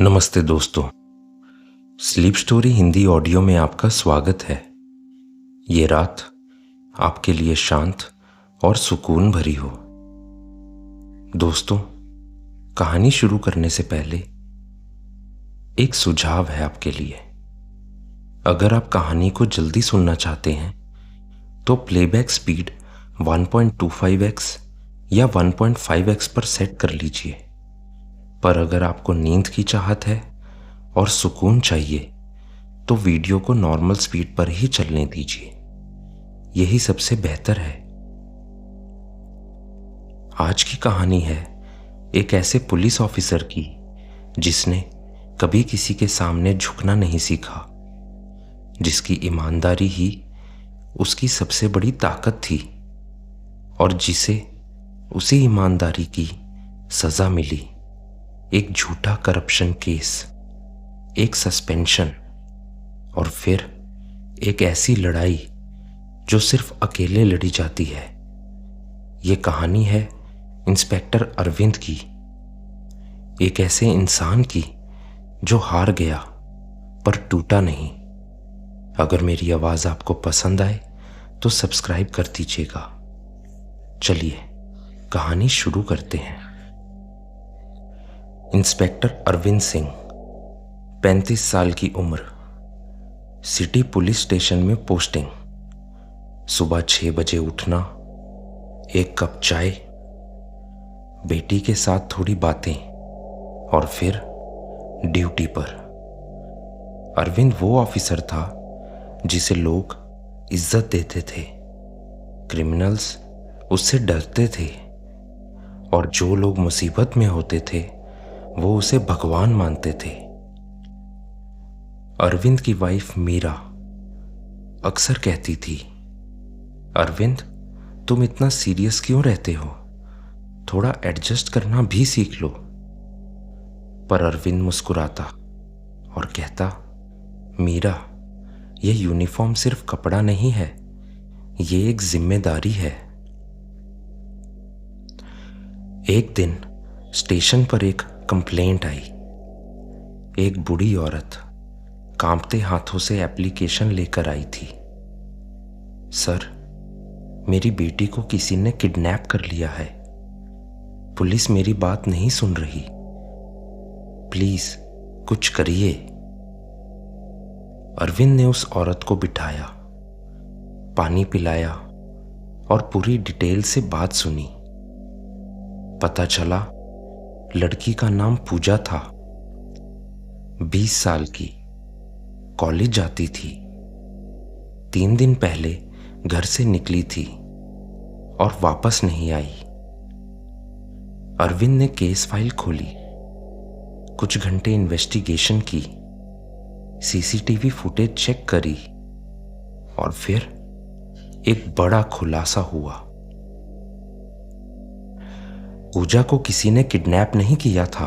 नमस्ते दोस्तों, sleep story Hindi audio में आपका स्वागत है। ये रात आपके लिए शांत और सुकून भरी हो। दोस्तों, कहानी शुरू करने से पहले एक सुझाव है आपके लिए। अगर आप कहानी को जल्दी सुनना चाहते हैं तो प्लेबैक स्पीड 1.25x या 1.5x पर सेट कर लीजिए। पर अगर आपको नींद की चाहत है और सुकून चाहिए तो वीडियो को नॉर्मल स्पीड पर ही चलने दीजिए। यही सबसे बेहतर है। आज की कहानी है एक ऐसे पुलिस ऑफिसर की जिसने कभी किसी के सामने झुकना नहीं सीखा, जिसकी ईमानदारी ही उसकी सबसे बड़ी ताकत थी और जिसे उसी ईमानदारी की सजा मिली। एक झूठा करप्शन केस, एक सस्पेंशन और फिर एक ऐसी लड़ाई जो सिर्फ अकेले लड़ी जाती है। ये कहानी है इंस्पेक्टर अरविंद की, एक ऐसे इंसान की जो हार गया पर टूटा नहीं। अगर मेरी आवाज़ आपको पसंद आए तो सब्सक्राइब कर दीजिएगा। चलिए कहानी शुरू करते हैं। इंस्पेक्टर अरविंद सिंह, 35 साल की उम्र, सिटी पुलिस स्टेशन में पोस्टिंग। सुबह 6 बजे उठना, एक कप चाय, बेटी के साथ थोड़ी बातें और फिर ड्यूटी पर। अरविंद वो ऑफिसर था जिसे लोग इज्जत देते थे, क्रिमिनल्स उससे डरते थे और जो लोग मुसीबत में होते थे वो उसे भगवान मानते थे। अरविंद की वाइफ मीरा अक्सर कहती थी, अरविंद तुम इतना सीरियस क्यों रहते हो, थोड़ा एडजस्ट करना भी सीख लो। पर अरविंद मुस्कुराता और कहता, मीरा यह यूनिफॉर्म सिर्फ कपड़ा नहीं है, ये एक जिम्मेदारी है। एक दिन स्टेशन पर एक कंप्लेंट आई। एक बूढ़ी औरत कांपते हाथों से एप्लीकेशन लेकर आई थी। सर, मेरी बेटी को किसी ने किडनैप कर लिया है। पुलिस मेरी बात नहीं सुन रही। प्लीज कुछ करिए। अरविंद ने उस औरत को बिठाया, पानी पिलाया और पूरी डिटेल से बात सुनी। पता चला लड़की का नाम पूजा था, 20 साल की, कॉलेज जाती थी। 3 दिन पहले घर से निकली थी और वापस नहीं आई। अरविंद ने केस फाइल खोली, कुछ घंटे इन्वेस्टिगेशन की, सीसीटीवी फुटेज चेक करी और फिर एक बड़ा खुलासा हुआ। पूजा को किसी ने किडनैप नहीं किया था,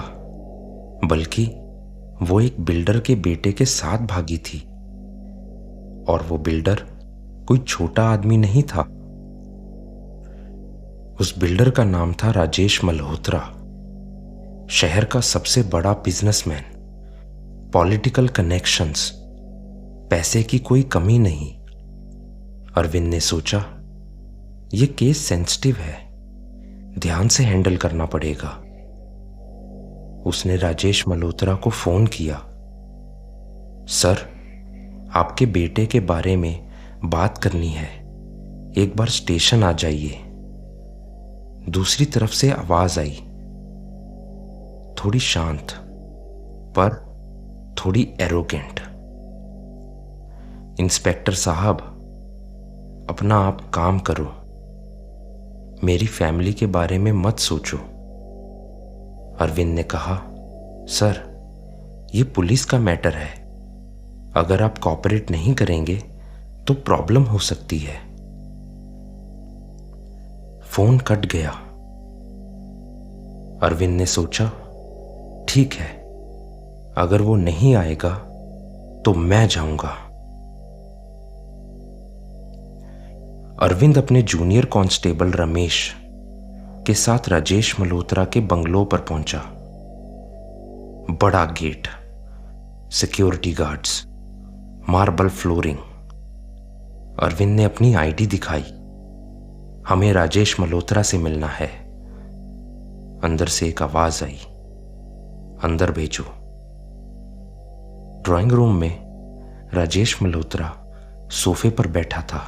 बल्कि वो एक बिल्डर के बेटे के साथ भागी थी। और वो बिल्डर कोई छोटा आदमी नहीं था। उस बिल्डर का नाम था राजेश मल्होत्रा, शहर का सबसे बड़ा बिजनेसमैन, पॉलिटिकल कनेक्शंस, पैसे की कोई कमी नहीं। अरविंद ने सोचा, ये केस सेंसिटिव है, ध्यान से हैंडल करना पड़ेगा। उसने राजेश मल्होत्रा को फोन किया, सर आपके बेटे के बारे में बात करनी है, एक बार स्टेशन आ जाइए। दूसरी तरफ से आवाज आई, थोड़ी शांत पर थोड़ी एरोगेंट, इंस्पेक्टर साहब अपना आप काम करो, मेरी फैमिली के बारे में मत सोचो। अरविंद ने कहा, सर ये पुलिस का मैटर है, अगर आप कोऑपरेट नहीं करेंगे तो प्रॉब्लम हो सकती है। फोन कट गया। अरविंद ने सोचा, ठीक है, अगर वो नहीं आएगा तो मैं जाऊंगा। अरविंद अपने जूनियर कांस्टेबल रमेश के साथ राजेश मल्होत्रा के बंगलो पर पहुंचा। बड़ा gate, security guards, marble flooring. Arvind ने अपनी आईडी दिखाई। हमें राजेश मल्होत्रा से मिलना है। अंदर से एक आवाज आई, अंदर भेजो। ड्राइंग रूम में राजेश मल्होत्रा सोफे पर बैठा था।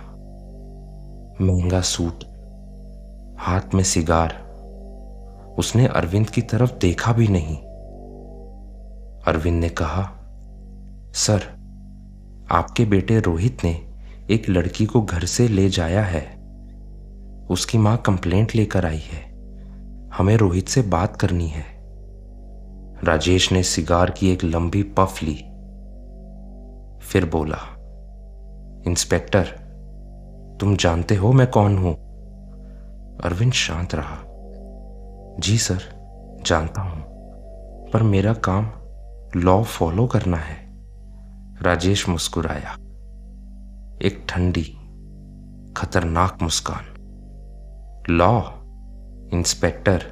महंगा सूट, हाथ में सिगार। उसने अरविंद की तरफ देखा भी नहीं। अरविंद ने कहा, सर, आपके बेटे रोहित ने एक लड़की को घर से ले जाया है। उसकी मां कंप्लेंट लेकर आई है। हमें रोहित से बात करनी है। राजेश ने सिगार की एक लंबी पफ ली, फिर बोला, इंस्पेक्टर, तुम जानते हो मैं कौन हूं? अरविंद शांत रहा। जी सर, जानता हूं, पर मेरा काम लॉ फॉलो करना है। राजेश मुस्कुराया, एक ठंडी, खतरनाक मुस्कान। लॉ? इंस्पेक्टर,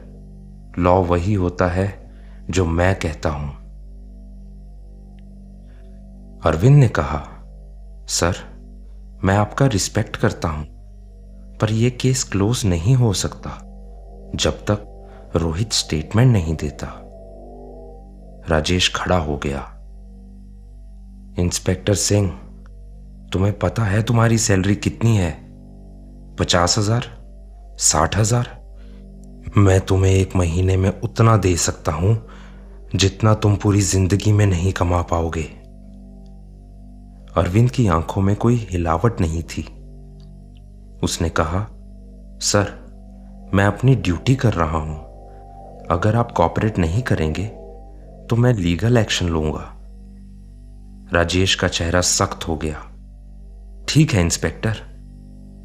लॉ वही होता है जो मैं कहता हूं। अरविंद ने कहा, सर, मैं आपका रिस्पेक्ट करता हूं, पर यह केस क्लोज नहीं हो सकता जब तक रोहित स्टेटमेंट नहीं देता। राजेश खड़ा हो गया। इंस्पेक्टर सिंह, तुम्हें पता है तुम्हारी सैलरी कितनी है? 50,000? 60,000? मैं तुम्हें एक महीने में उतना दे सकता हूं जितना तुम पूरी जिंदगी में नहीं कमा पाओगे। अरविंद की आंखों में कोई हिलावट नहीं थी। उसने कहा, सर, मैं अपनी ड्यूटी कर रहा हूं। अगर आप कॉपरेट नहीं करेंगे तो मैं लीगल एक्शन लूंगा। राजेश का चेहरा सख्त हो गया। ठीक है इंस्पेक्टर,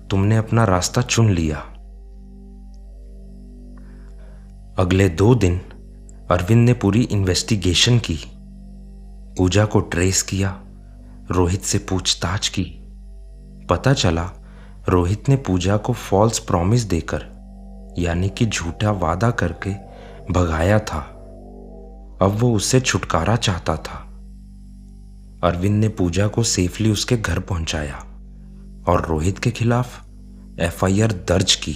तुमने अपना रास्ता चुन लिया। अगले 2 दिन अरविंद ने पूरी इन्वेस्टिगेशन की। पूजा को ट्रेस किया, रोहित से पूछताछ की। पता चला रोहित ने पूजा को फॉल्स प्रॉमिस देकर, यानी कि झूठा वादा करके भगाया था। अब वो उससे छुटकारा चाहता था। अरविंद ने पूजा को सेफली उसके घर पहुंचाया और रोहित के खिलाफ एफआईआर दर्ज की।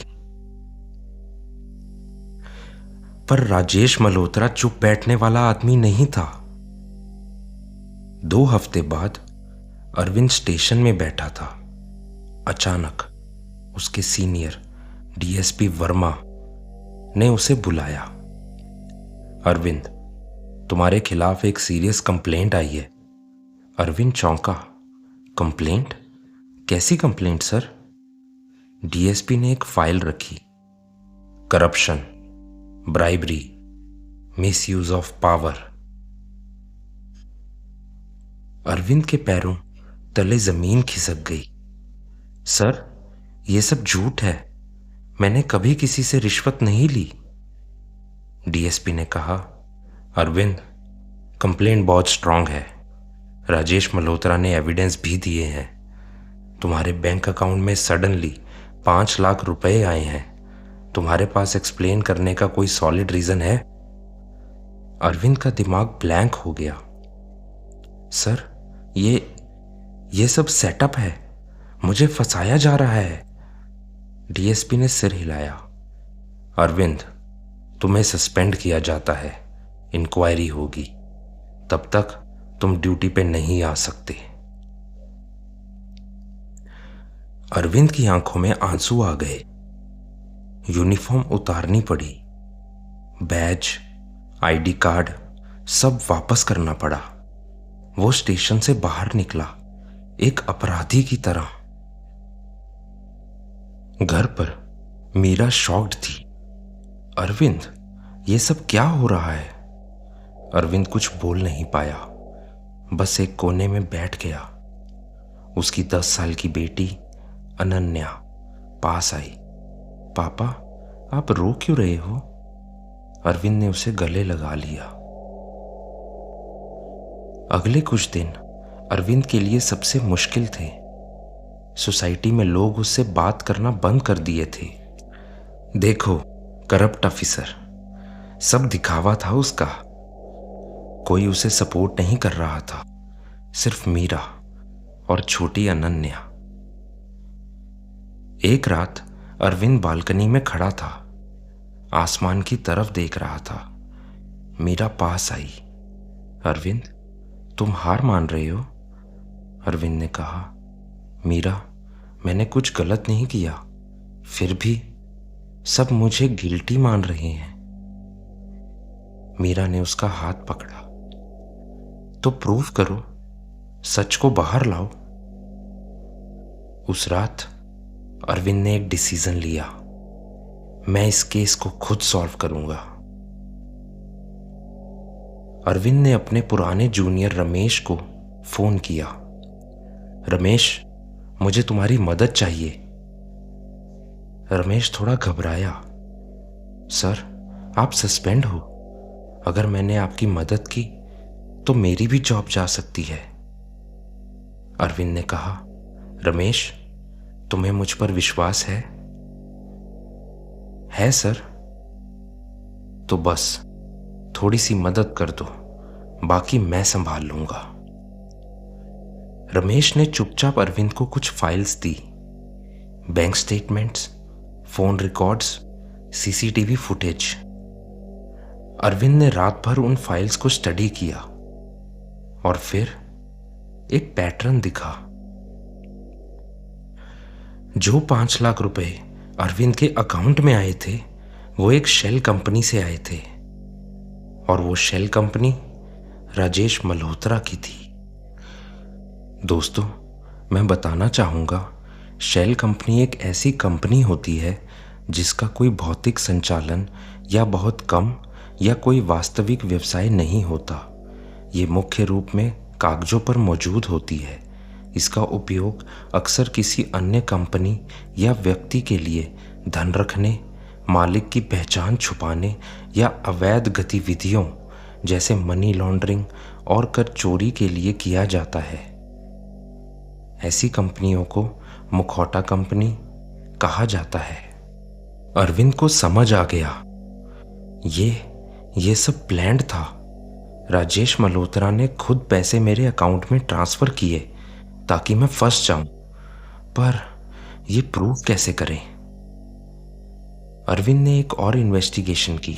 पर राजेश मल्होत्रा चुप बैठने वाला आदमी नहीं था। 2 हफ्ते बाद अरविंद स्टेशन में बैठा था। अचानक उसके सीनियर डीएसपी वर्मा ने उसे बुलाया। अरविंद, तुम्हारे खिलाफ एक सीरियस कंप्लेंट आई है। अरविंद चौंका। कंप्लेंट? कैसी कंप्लेंट सर? डीएसपी ने एक फाइल रखी। Corruption, bribery, misuse of power. Arvind के पैरों तले जमीन खिसक गई। सर, यह सब झूठ है। मैंने कभी किसी से रिश्वत नहीं ली। डीएसपी ने कहा, अरविंद, कंप्लेंट बहुत स्ट्रांग है। राजेश मल्होत्रा ने एविडेंस भी दिए हैं। तुम्हारे बैंक अकाउंट में सडनली 5 लाख रुपए आए हैं। तुम्हारे पास एक्सप्लेन करने का कोई सॉलिड रीजन है? अरविंद का दिमाग ब्लैंक हो गया। सर, ये सब सेटअप है। मुझे फंसाया जा रहा है। डीएसपी ने सिर हिलाया। अरविंद, तुम्हें सस्पेंड किया जाता है। इंक्वायरी होगी। तब तक तुम ड्यूटी पे नहीं आ सकते। अरविंद की आंखों में आंसू आ गए। यूनिफॉर्म उतारनी पड़ी। बैज, आईडी कार्ड सब वापस करना पड़ा। वो स्टेशन से बाहर निकला, एक अपराधी की तरह। घर पर मीरा शॉक्ड थी। अरविंद, ये सब क्या हो रहा है? अरविंद कुछ बोल नहीं पाया, बस एक कोने में बैठ गया। उसकी 10 साल की बेटी अनन्या पास आई। पापा, आप रो क्यों रहे हो? अरविंद ने उसे गले लगा लिया। अगले कुछ दिन अरविंद के लिए सबसे मुश्किल थे। सोसाइटी में लोग उससे बात करना बंद कर दिए थे। देखो, करप्ट ऑफिसर, सब दिखावा था उसका। कोई उसे सपोर्ट नहीं कर रहा था, सिर्फ मीरा और छोटी अनन्या। एक रात अरविंद बालकनी में खड़ा था, आसमान की तरफ देख रहा था। मीरा पास आई। अरविंद, तुम हार मान रहे हो? अरविंद ने कहा। मीरा, मैंने कुछ गलत नहीं किया, फिर भी सब मुझे गिल्टी मान रहे हैं। मीरा ने उसका हाथ पकड़ा। तो प्रूव करो, सच को बाहर लाओ। उस रात अरविंद ने एक डिसीजन लिया। मैं इस केस को खुद सॉल्व करूंगा। अरविंद ने अपने पुराने जूनियर रमेश को फोन किया। रमेश, मुझे तुम्हारी मदद चाहिए। रमेश थोड़ा घबराया। सर, आप सस्पेंड हो। अगर मैंने आपकी मदद की तो मेरी भी जॉब जा सकती है। अरविंद ने कहा। रमेश, तुम्हें मुझ पर विश्वास है? है सर। तो बस थोड़ी सी मदद कर दो, बाकी मैं संभाल लूंगा। रमेश ने चुपचाप अरविंद को कुछ फाइल्स दी। Bank statements, phone records, CCTV footage. Arvind ने रात भर उन फाइल्स को स्टडी किया और फिर एक पैटर्न दिखा। जो 5 लाख रुपए अरविंद के अकाउंट में आए थे वो एक शेल कंपनी से आए थे, और वो शेल कंपनी राजेश मल्होत्रा की थी। दोस्तों, मैं बताना चाहूँगा, शेल कंपनी एक ऐसी कंपनी होती है जिसका कोई भौतिक संचालन या बहुत कम या कोई वास्तविक व्यवसाय नहीं होता। ये मुख्य रूप में कागजों पर मौजूद होती है। इसका उपयोग अक्सर किसी अन्य कंपनी या व्यक्ति के लिए धन रखने, मालिक की पहचान छुपाने या अवैध गतिविधियों जैसे मनी लॉन्ड्रिंग और कर चोरी के लिए किया जाता है। ऐसी कंपनियों को मुखौटा कंपनी कहा जाता है। अरविंद को समझ आ गया, ये सब प्लान्ड था। राजेश मल्होत्रा ने खुद पैसे मेरे अकाउंट में ट्रांसफर किए ताकि मैं फंस जाऊं, पर ये प्रूव कैसे करें? अरविंद ने एक और इन्वेस्टिगेशन की।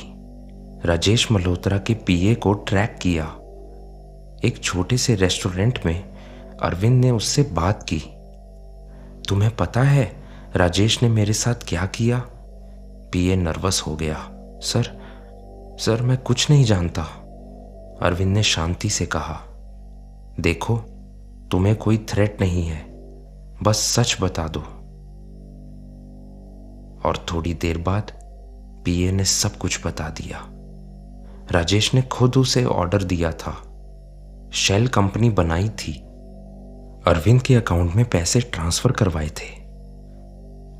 राजेश मल्होत्रा के पीए को ट्रैक किया। एक छोटे से रेस्टोरेंट में अरविंद ने उससे बात की। तुम्हें पता है राजेश ने मेरे साथ क्या किया? पीए नर्वस हो गया। सर, मैं कुछ नहीं जानता। अरविंद ने शांति से कहा। देखो, तुम्हें कोई थ्रेट नहीं है, बस सच बता दो। और थोड़ी देर बाद पीए ने सब कुछ बता दिया। राजेश ने खुद उसे ऑर्डर दिया था। शेल कंपनी बनाई थी, अरविंद के अकाउंट में पैसे ट्रांसफर करवाए थे,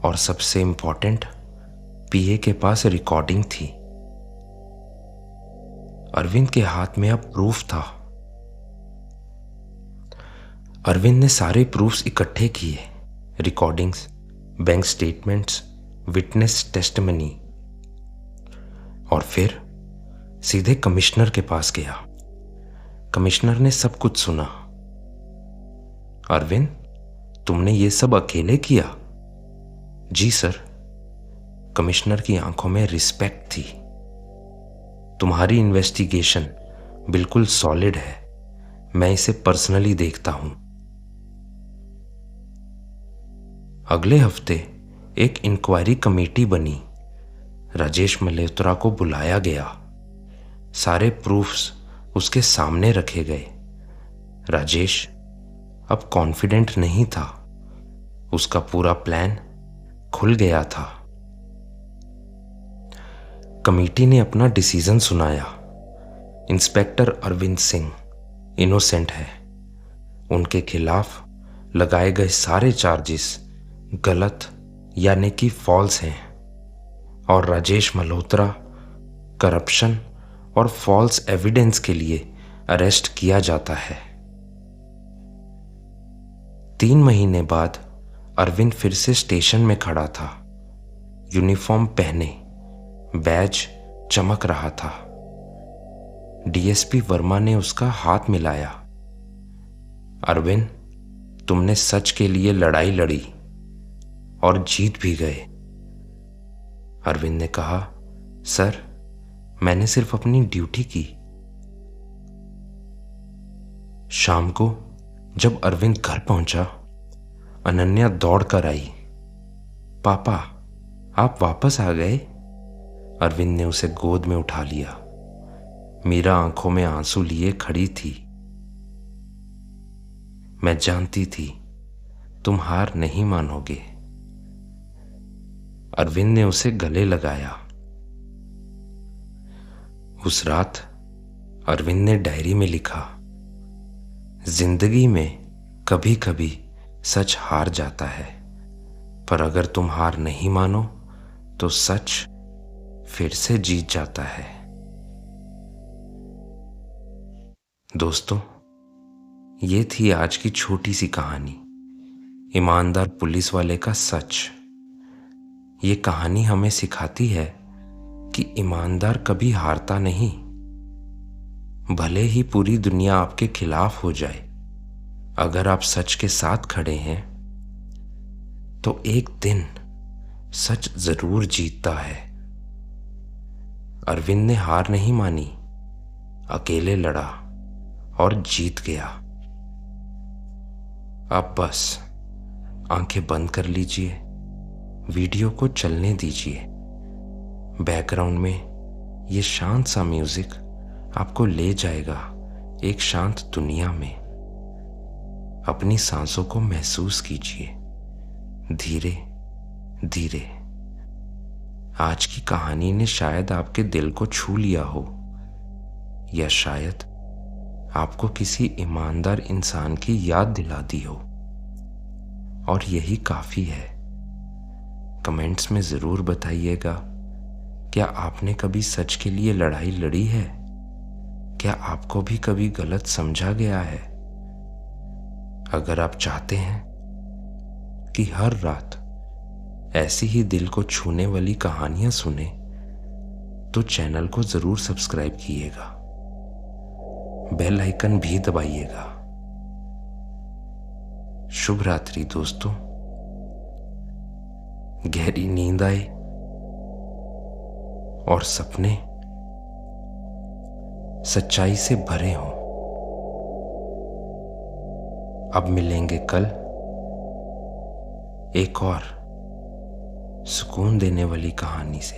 और सबसे इंपॉर्टेंट, पीए के पास रिकॉर्डिंग थी। अरविंद के हाथ में अब प्रूफ था। अरविंद ने सारे प्रूफ्स इकट्ठे किए, recordings, bank statements, witness testimony, और फिर सीधे कमिश्नर के पास गया। कमिश्नर ने सब कुछ सुना। अरविंद, तुमने ये सब अकेले किया? जी सर। कमिश्नर की आंखों में रिस्पेक्ट थी। तुम्हारी इन्वेस्टिगेशन बिल्कुल सॉलिड है, मैं इसे पर्सनली देखता हूं। अगले हफ्ते एक इंक्वायरी कमेटी बनी। राजेश मल्होत्रा को बुलाया गया। सारे प्रूफ्स उसके सामने रखे गए। राजेश अब कॉन्फिडेंट नहीं था। उसका पूरा प्लान खुल गया था। कमेटी ने अपना डिसीजन सुनाया। इंस्पेक्टर अरविंद सिंह इनोसेंट है। उनके खिलाफ लगाए गए सारे चार्जेस गलत यानी कि फॉल्स हैं, और राजेश मल्होत्रा करप्शन और फॉल्स एविडेंस के लिए अरेस्ट किया जाता है। 3 महीने बाद अरविंद फिर से स्टेशन में खड़ा था। यूनिफॉर्म पहने, बैज चमक रहा था। डीएसपी वर्मा ने उसका हाथ मिलाया। अरविंद, तुमने सच के लिए लड़ाई लड़ी और जीत भी गए। अरविंद ने कहा, सर, मैंने सिर्फ अपनी ड्यूटी की। शाम को जब अरविंद घर पहुंचा, अनन्या दौड़ कर आई। पापा, आप वापस आ गए? अरविंद ने उसे गोद में उठा लिया। मीरा आंखों में आंसू लिए खड़ी थी। मैं जानती थी तुम हार नहीं मानोगे। अरविंद ने उसे गले लगाया। उस रात अरविंद ने डायरी में लिखा, जिंदगी में कभी कभी सच हार जाता है, पर अगर तुम हार नहीं मानो तो सच फिर से जीत जाता है। दोस्तों, ये थी आज की छोटी सी कहानी, ईमानदार पुलिस वाले का सच। ये कहानी हमें सिखाती है कि ईमानदार कभी हारता नहीं। भले ही पूरी दुनिया आपके खिलाफ हो जाए, अगर आप सच के साथ खड़े हैं तो एक दिन सच जरूर जीतता है। अरविंद ने हार नहीं मानी, अकेले लड़ा और जीत गया। अब बस आंखें बंद कर लीजिए, वीडियो को चलने दीजिए। बैकग्राउंड में ये शांत सा म्यूजिक आपको ले जाएगा एक शांत दुनिया में। अपनी सांसों को महसूस कीजिए धीरे धीरे। आज की कहानी ने शायद आपके दिल को छू लिया हो, या शायद आपको किसी ईमानदार इंसान की याद दिला दी हो, और यही काफी है। कमेंट्स में जरूर बताइएगा, क्या आपने कभी सच के लिए लड़ाई लड़ी है? क्या आपको भी कभी गलत समझा गया है? अगर आप चाहते हैं कि हर रात ऐसी ही दिल को छूने वाली कहानियां सुने, तो चैनल को जरूर सब्सक्राइब कीजिएगा, बेल आइकन भी दबाइएगा। शुभ रात्रि दोस्तों, गहरी नींद आए और सपने सच्चाई से भरे हों। अब मिलेंगे कल एक और सुकून देने वाली कहानी से।